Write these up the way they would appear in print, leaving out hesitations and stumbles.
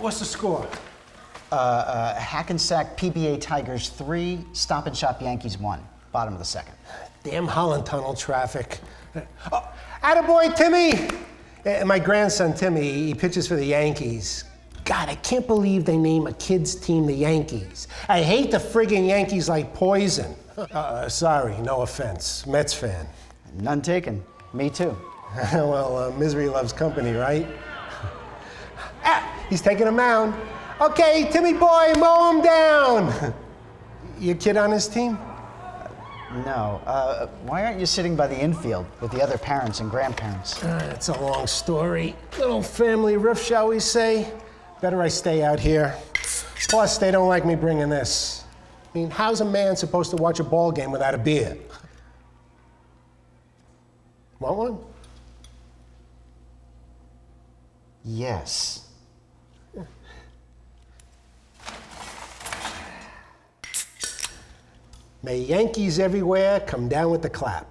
What's the score? Hackensack PBA Tigers 3, Stop and Shop Yankees 1. Bottom of the second. Damn Holland Tunnel traffic. Oh, attaboy, Timmy! My grandson, Timmy, he pitches for the Yankees. God, I can't believe they name a kid's team the Yankees. I hate the friggin' Yankees like poison. Sorry, no offense. Mets fan. None taken. Me too. Well, misery loves company, right? He's taking a mound. Okay, Timmy boy, mow him down. Your kid on his team? No. Why aren't you sitting by the infield with the other parents and grandparents? It's a long story. Little family riff, shall we say? Better I stay out here. Plus, they don't like me bringing this. I mean, how's a man supposed to watch a ball game without a beer? Want one? Yes. May Yankees everywhere come down with the clap.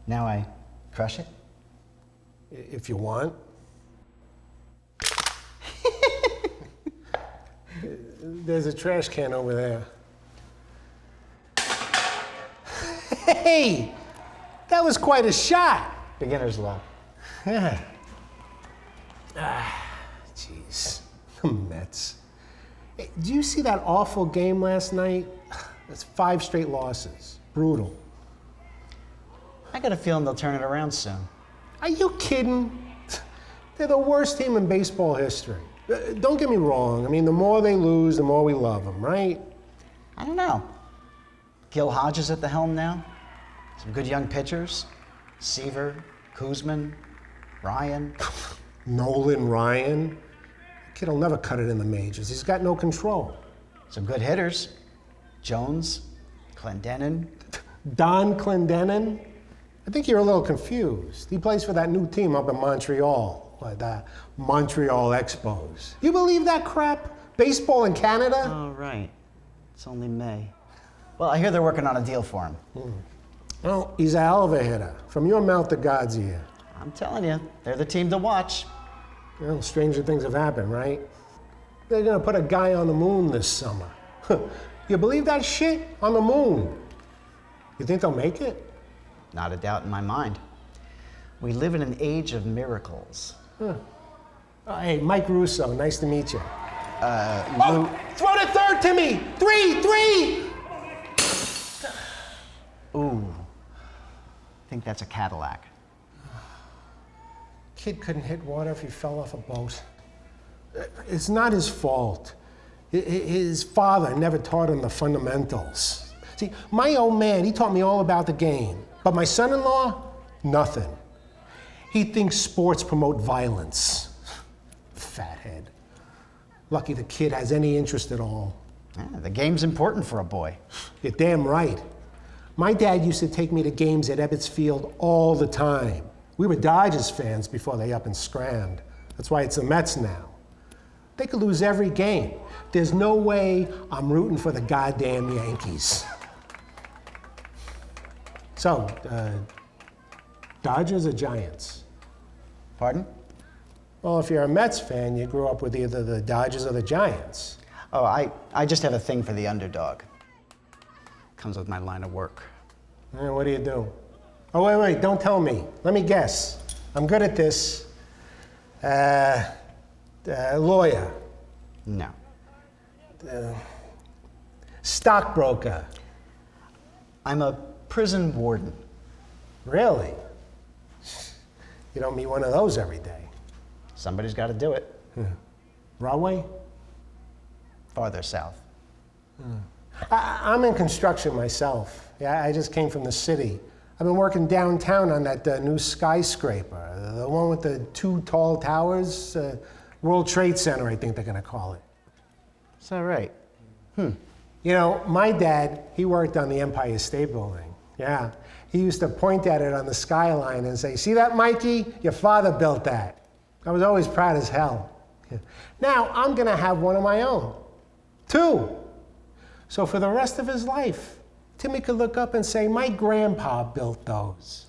Now I crush it? If you want. There's a trash can over there. Hey! That was quite a shot! Beginner's luck. Yeah. Jeez. The Mets. Hey, do you see that awful game last night? That's 5 straight losses. Brutal. I got a feeling they'll turn it around soon. Are you kidding? They're the worst team in baseball history. Don't get me wrong. I mean, the more they lose, the more we love them, right? I don't know. Gil Hodges at the helm now. Some good young pitchers. Seaver, Kuzman, Ryan. Nolan Ryan. The kid will never cut it in the majors. He's got no control. Some good hitters. Jones, Clendenin. Don Clendenin? I think you're a little confused. He plays for that new team up in Montreal, like the Montreal Expos. You believe that crap? Baseball in Canada? Oh, right. It's only May. Well, I hear they're working on a deal for him. Well, he's a hell of a hitter. From your mouth to God's ear. I'm telling you, they're the team to watch. Well, stranger things have happened, right? They're gonna put a guy on the moon this summer. You believe that shit? On the moon. You think they'll make it? Not a doubt in my mind. We live in an age of miracles. Huh. Oh, hey, Mike Russo, nice to meet you. Throw to third, Timmy! Three! Ooh. I think that's a Cadillac. Kid couldn't hit water if he fell off a boat. It's not his fault. His father never taught him the fundamentals. See, my old man, he taught me all about the game. But my son-in-law, nothing. He thinks sports promote violence. Fathead. Lucky the kid has any interest at all. Yeah, the game's important for a boy. You're damn right. My dad used to take me to games at Ebbets Field all the time. We were Dodgers fans before they up and scrammed. That's why it's the Mets now. They could lose every game. There's no way I'm rooting for the goddamn Yankees. So, Dodgers or Giants? Pardon? Well, if you're a Mets fan, you grew up with either the Dodgers or the Giants. Oh, I just have a thing for the underdog. Comes with my line of work. What do you do? Oh, wait, don't tell me. Let me guess. I'm good at this. Lawyer. No. Stockbroker. I'm a prison warden. Really? You don't meet one of those every day. Somebody's got to do it. Broadway? Farther south. I'm in construction myself. Yeah, I just came from the city. I've been working downtown on that new skyscraper, the one with the 2 tall towers, World Trade Center, I think they're gonna call it. Is that right? You know, my dad, he worked on the Empire State Building. Yeah, he used to point at it on the skyline and say, "See that, Mikey? Your father built that." I was always proud as hell. Now I'm gonna have one of my own. 2. So for the rest of his life, Timmy could look up and say, my grandpa built those.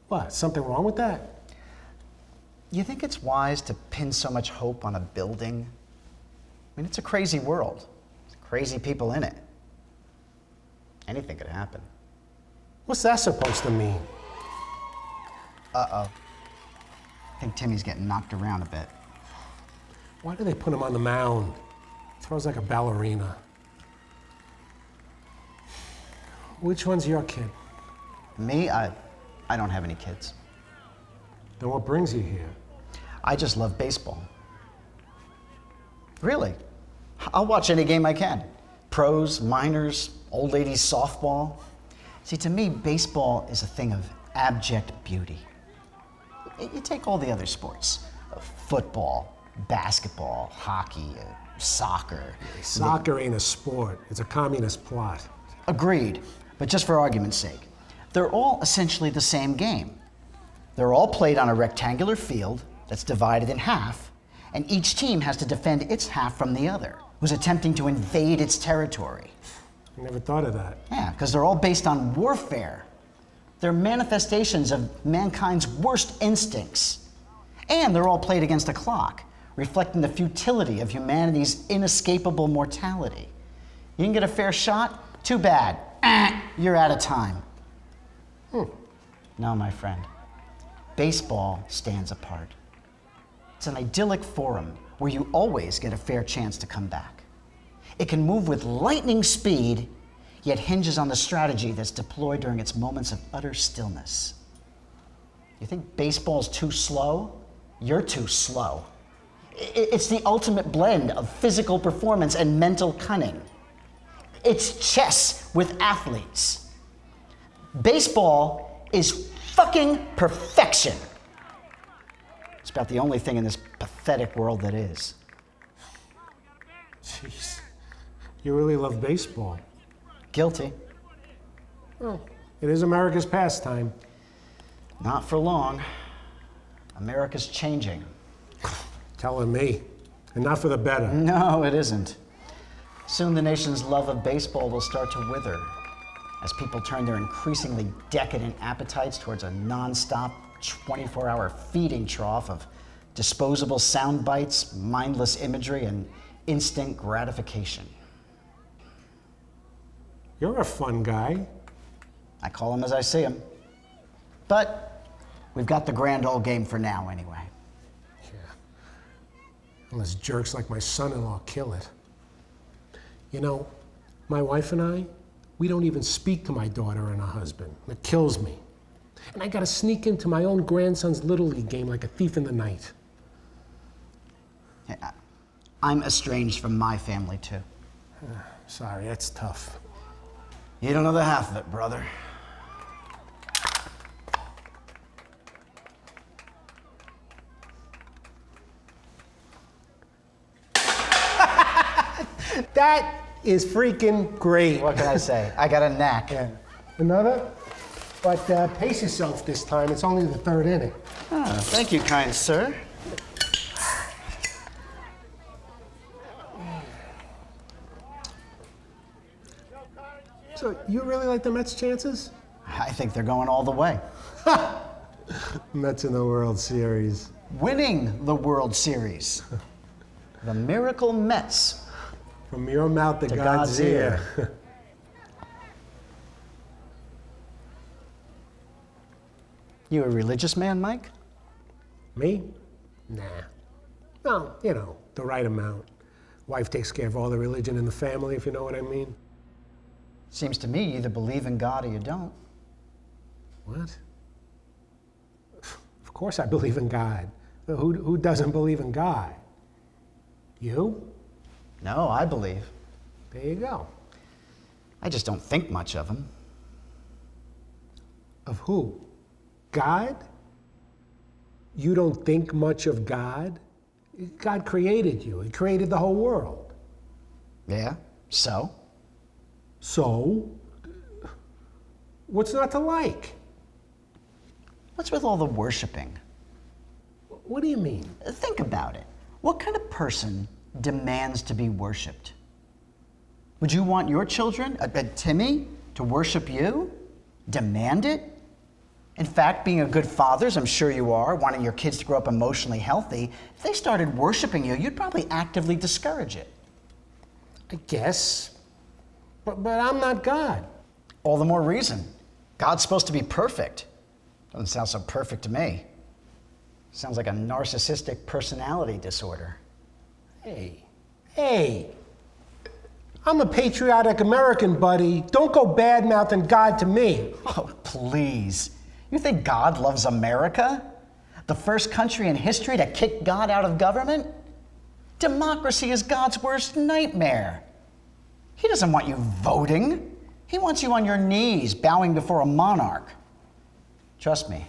What, something wrong with that? You think it's wise to pin so much hope on a building? I mean, it's a crazy world. There's crazy people in it. Anything could happen. What's that supposed to mean? Uh-oh. I think Timmy's getting knocked around a bit. Why do they put him on the mound? Throws like a ballerina. Which one's your kid? Me, I don't have any kids. Then what brings you here? I just love baseball. Really. I'll watch any game I can. Pros, minors, old ladies softball. See, to me, baseball is a thing of abject beauty. You take all the other sports, football, basketball, hockey, soccer. Soccer ain't a sport. It's a communist plot. Agreed, but just for argument's sake, they're all essentially the same game. They're all played on a rectangular field that's divided in half, and each team has to defend its half from the other, who's attempting to invade its territory. I never thought of that. Yeah, because they're all based on warfare. They're manifestations of mankind's worst instincts. And they're all played against a clock, reflecting the futility of humanity's inescapable mortality. You can get a fair shot? Too bad. You're out of time. No, my friend. Baseball stands apart. It's an idyllic forum where you always get a fair chance to come back. It can move with lightning speed, yet hinges on the strategy that's deployed during its moments of utter stillness. You think baseball's too slow? You're too slow. It's the ultimate blend of physical performance and mental cunning. It's chess with athletes. Baseball is fucking perfection. It's about the only thing in this pathetic world that is. Jeez. You really love baseball. Guilty. Well, it is America's pastime. Not for long. America's changing. Telling me. And not for the better. No, it isn't. Soon the nation's love of baseball will start to wither as people turn their increasingly decadent appetites towards a non-stop 24-hour feeding trough of disposable sound bites, mindless imagery, and instant gratification. You're a fun guy. I call them as I see them. But we've got the grand old game for now anyway. Yeah. Unless jerks like my son-in-law kill it. You know, my wife and I, we don't even speak to my daughter and her husband. It kills me. And I gotta sneak into my own grandson's Little League game like a thief in the night. Yeah, I'm estranged from my family too. Sorry, that's tough. You don't know the half of it, brother. That is freaking great. What can I say? I got a knack. Yeah. Another? But pace yourself this time. It's only the third inning. Oh, thank you, kind sir. So you really like the Mets' chances? I think they're going all the way. Mets in the World Series. Winning the World Series. The Miracle Mets. From your mouth to To God's God's ear. You a religious man, Mike? Me? Nah. No, you know, the right amount. Wife takes care of all the religion in the family, if you know what I mean. Seems to me you either believe in God or you don't. What? Of course I believe in God. Who doesn't believe in God? You? No, I believe. There you go. I just don't think much of him. Of who? God? You don't think much of God? God created you. He created the whole world. Yeah, so? So, what's not to like? What's with all the worshiping? What do you mean? Think about it. What kind of person demands to be worshiped? Would you want your children, Timmy, to worship you? Demand it? In fact, being a good father, as I'm sure you are, wanting your kids to grow up emotionally healthy, if they started worshiping you, you'd probably actively discourage it. I guess. But I'm not God. All the more reason. God's supposed to be perfect. Doesn't sound so perfect to me. Sounds like a narcissistic personality disorder. Hey. I'm a patriotic American, buddy. Don't go bad-mouthing God to me. Oh, please. You think God loves America? The first country in history to kick God out of government? Democracy is God's worst nightmare. He doesn't want you voting. He wants you on your knees, bowing before a monarch. Trust me,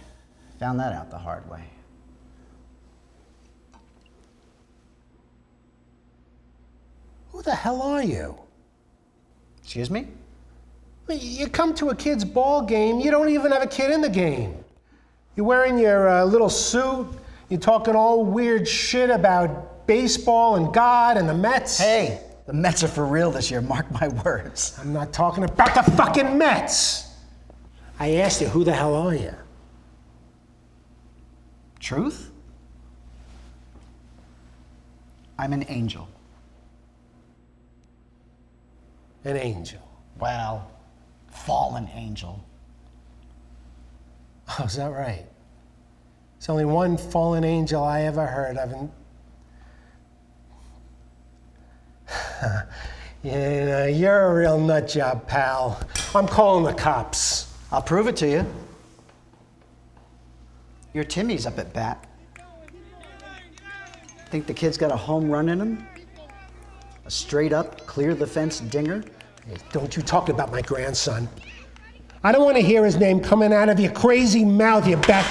found that out the hard way. Who the hell are you? Excuse me? You come to a kid's ball game, you don't even have a kid in the game. You're wearing your little suit, you're talking all weird shit about baseball and God and the Mets. Hey, the Mets are for real this year, mark my words. I'm not talking about the fucking Mets. I asked you, who the hell are you? Truth? I'm an angel. An angel. Well, fallen angel. Oh, is that right? There's only one fallen angel I ever heard of. Yeah, you're a real nut job, pal. I'm calling the cops. I'll prove it to you. Your Timmy's up at bat. Think the kid's got a home run in him? A straight up, clear the fence dinger? Hey, don't you talk about my grandson. I don't want to hear his name coming out of your crazy mouth, you back.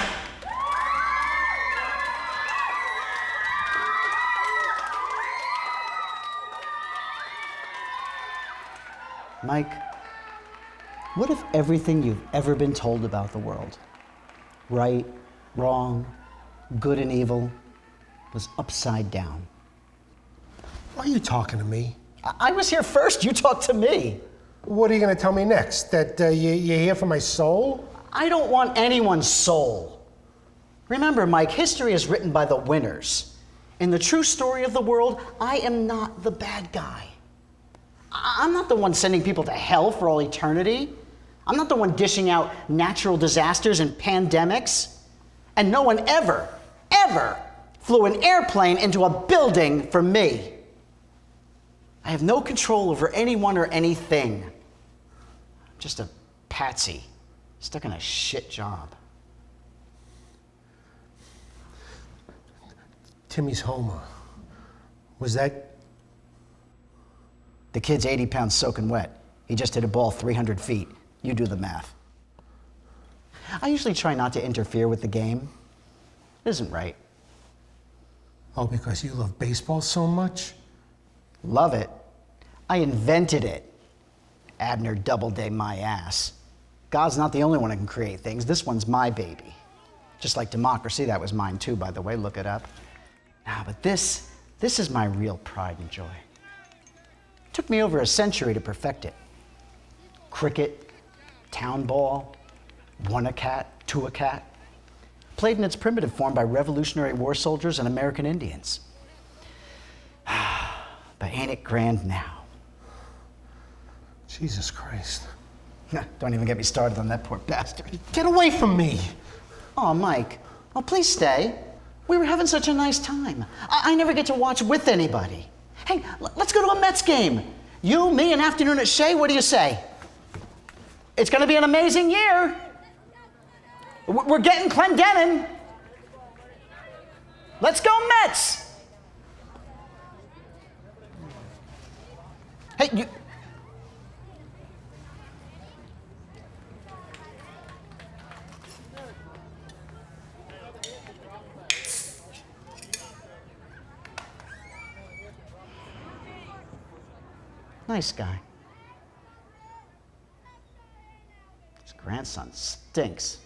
Mike, what if everything you've ever been told about the world, right, wrong, good and evil, was upside down? Why are you talking to me? I was here first, you talked to me. What are you going to tell me next? That you're here for my soul? I don't want anyone's soul. Remember, Mike, history is written by the winners. In the true story of the world, I am not the bad guy. I'm not the one sending people to hell for all eternity. I'm not the one dishing out natural disasters and pandemics. And no one ever flew an airplane into a building for me. I have no control over anyone or anything. I'm just a patsy, stuck in a shit job. Timmy's homer. Was that? The kid's 80 pounds soaking wet. He just hit a ball 300 feet. You do the math. I usually try not to interfere with the game. It isn't right. Oh, because you love baseball so much? Love it. I invented it. Abner Doubleday my ass. God's not the only one who can create things. This one's my baby. Just like democracy, that was mine too, by the way, look it up. But this is my real pride and joy. It took me over a century to perfect it. Cricket, town ball, one a cat, two a cat. Played in its primitive form by Revolutionary War soldiers and American Indians. But ain't it grand now? Jesus Christ. Don't even get me started on that poor bastard. Get away from me! Oh, Mike. Oh, please stay. We were having such a nice time. I never get to watch with anybody. Hey, let's go to a Mets game. You, me, an afternoon at Shea, what do you say? It's gonna be an amazing year. We're getting Clendenin. Let's go Mets! Hey, you... Nice guy. His grandson stinks.